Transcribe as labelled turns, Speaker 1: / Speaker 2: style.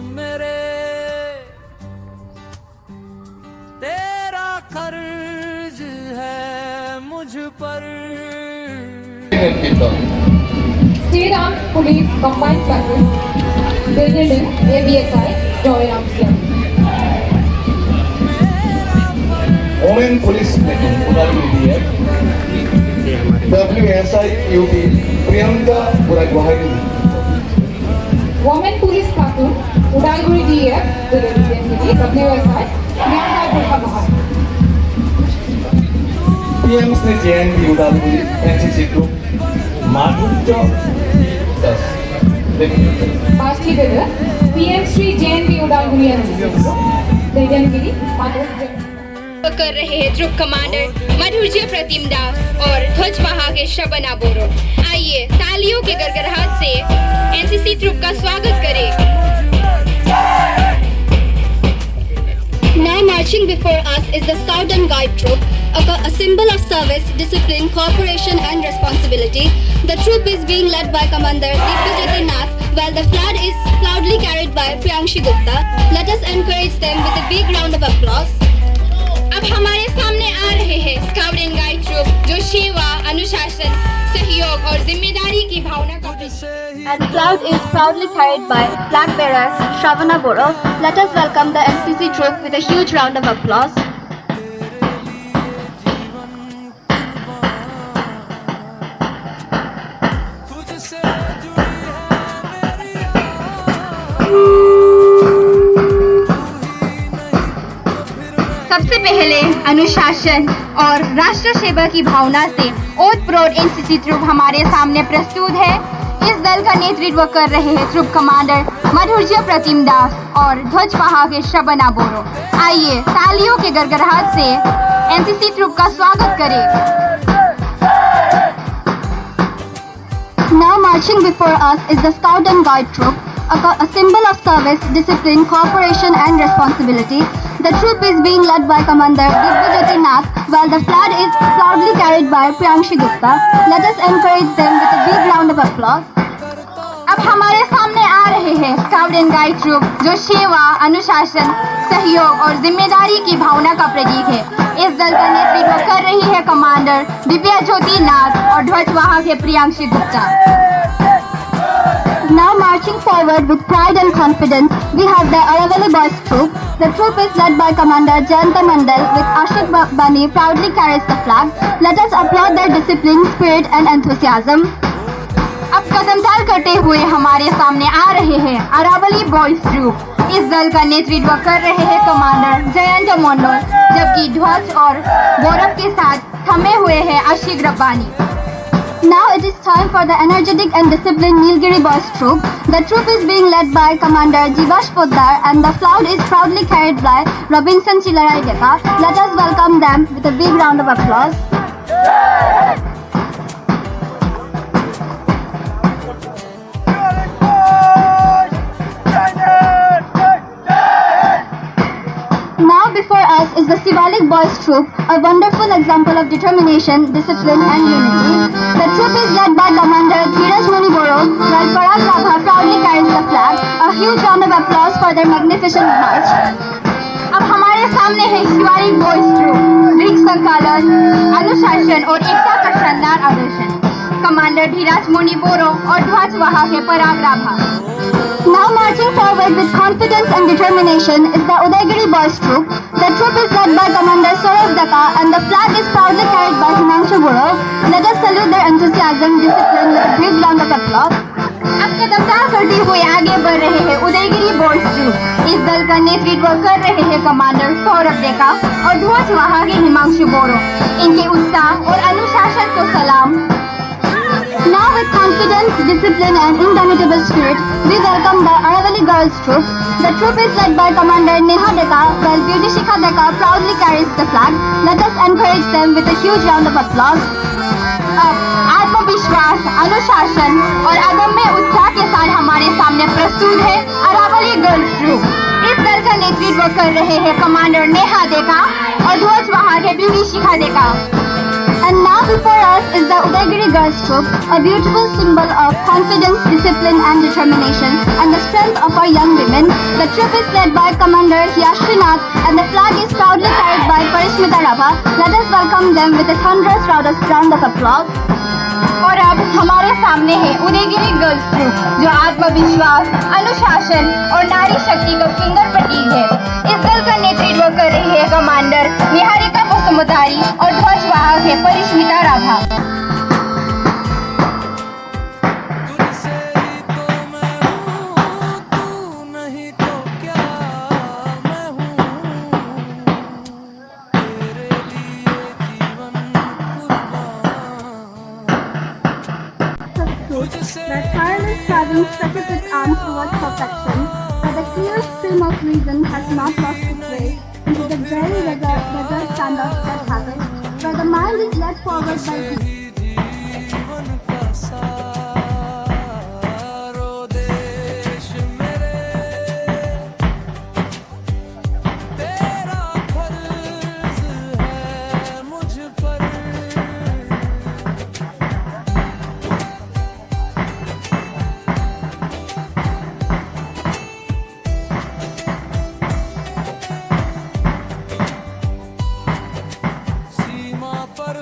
Speaker 1: मेरे तेरा कर्ज है मुझ पर।
Speaker 2: Sriram Police Combined Patrol, Brigadier ABSI Joyram Singh.
Speaker 3: Women Police Platoon, Udalguri WSI UT Priyanka Puragwahari.
Speaker 2: Women Police Platoon, Udalguri DF, Brigadier WSI Priyanka Puragwahari.
Speaker 3: PM Sri JNP Udalguri NCC Group Madhurya Das.
Speaker 2: Lastly, PM Sri JNP Udalguri NCC Group Brigadier Madhurya
Speaker 4: कर रहे हैं ध्रुव commander मधुर्य प्रतिम दास और ध्वजवाहक के श्रवणा बोरो। आइए तालियों के गड़गड़ाहट से एनसीसी ट्रूप का स्वागत करें। Now marching before us is the Scout and Guide troop, a symbol of service, discipline, cooperation and responsibility. The troop is being led by Commander Divyajyoti Nath, while the flag is proudly carried by Priyankshi Gupta. Let us encourage them with a big round of applause. अब हमारे सामने आ रहे हैं scout and guide troop जो सेवा, अनुशासन, सहयोग और जिम्मेदारी की भावना का And flag is proudly carried by flag bearer Shravana Boro. Let us welcome the NCC troop with a huge round of applause. सबसे पहले अनुशासन और राष्ट्र सेवा की भावना से ओतप्रोत एनसीसी ट्रूप हमारे सामने प्रस्तुत है। इस दल का नेतृत्व कर रहे हैं ट्रूप कमांडर मधुर्य प्रतिम दास और ध्वजवाहक श्रवणा बोरो। आइए तालियों के गड़गड़ाहट से एनसीसी ट्रूप का स्वागत करें। Now marching before us is the Scout and Guide troop, a symbol of service, discipline, cooperation and responsibility. The troop is being led by Commander Divyajyoti Nath, while the flag is proudly carried by Priyankshi Gupta. Let us encourage them with a big round of applause. अब हमारे सामने आ रहे हैं scout and guide troop जो सेवा, अनुशासन, सहयोग और जिम्मेदारी की भावना का प्रतीक है। इस दल का नेतृत्व कर रही है कमांडर दिव्याज्योति नाथ और ध्वजवाहक है Priyanshi Gupta. Now marching forward with pride and confidence, we have the Aravalli Boys troop. The troop is led by Commander Jayanta Mandal with Ashok Bani proudly carries the flag. Let us applaud their discipline, spirit and enthusiasm. अब कदमताल करते हुए हमारे सामने आ रहे हैं Aravalli boys troop. इस दल का नेतृत्व कर रहे हैं कमांडर जयंत मंडल, जबकि ध्वज और गौरव के साथ थमे हुए हैं आशिक Rabbani. Now it is time for the energetic and disciplined Nilgiri Boys troop. The troop is being led by Commander Jivash Poddar and the flag is proudly carried by Robinson Chilarai Deka. Let us welcome them with a big round of applause. Now before us is the Sivalik Boys troop, a wonderful example of determination, discipline and unity. The troop is led by Commander Dheeraj Muni Boro, while Parag Labha proudly carries the flag. A huge round of applause for their magnificent march. अब हमारे सामने है Shivalik boys troop, रिक संचालन, अनुशासन और एकता का शानदार आदर्शन। Commander Dhiraj मुनि बोरो और ध्वजवाहक है पराग Rabha. Now marching forward with confidence and determination is the Udaygiri Boys troop. The troop is led by Commander Saurav Daka and the flag is proudly carried by Himanshu Boro. Let us salute their enthusiasm, discipline with a big round of applause. अब कदमताल करते हुए आगे बढ़ रहे हैं Udayagiri boys troop. इस दल का नेतृत्व कर रहे हैं कमांडर सौरभ डेका और ध्वजवाहक है हिमांशु बोरो। इनके उत्साह और अनुशासन को सलाम। Now with confidence, discipline and indomitable spirit, we welcome the Aravalli Girls troop. The troop is led by Commander Neha Deka, while Beauty Shikha Deka proudly carries the flag. Let us encourage them with a huge round of applause. आत्मविश्वास, अनुशासन और अदम्य उत्साह के साथ हमारे सामने प्रस्तुत है अरावली गर्ल्स ट्रूप। इस दल का नेतृत्व कर रहे हैं कमांडर नेहा डेका और ध्वजवाहक है beauty Shikha Deka. And now before us is the Udaigiri Girls Troop, a beautiful symbol of confidence, discipline and determination and the strength of our young women. The troop is led by Commander Yashrinath and the flag is proudly carried by Parishmita Rabha. Let us welcome them with a thunderous round of applause.
Speaker 2: और अब हमारे सामने है Udayagiri girls group, जो आत्मविश्वास, अनुशासन और नारी शक्ति का सुंदर प्रतीक है। इस दल का नेतृत्व कर रही है कमांडर निहारिका बसुमतारी और ध्वजवाहक है परिश्मिता राभा।
Speaker 1: तुझसे ही तो मैं हूँ, तू नहीं तो क्या मैं हूँ, तेरे लिए जीवन कुर्बान।
Speaker 4: The tireless striving stretches its arms towards perfection, but the clear stream of reason has not lost its way into the very desert standoffs that happen, where the mind is led forward by
Speaker 1: जीवन का सारो देश मेरे, तेरा फर्ज है मुझ पर। सीमा पर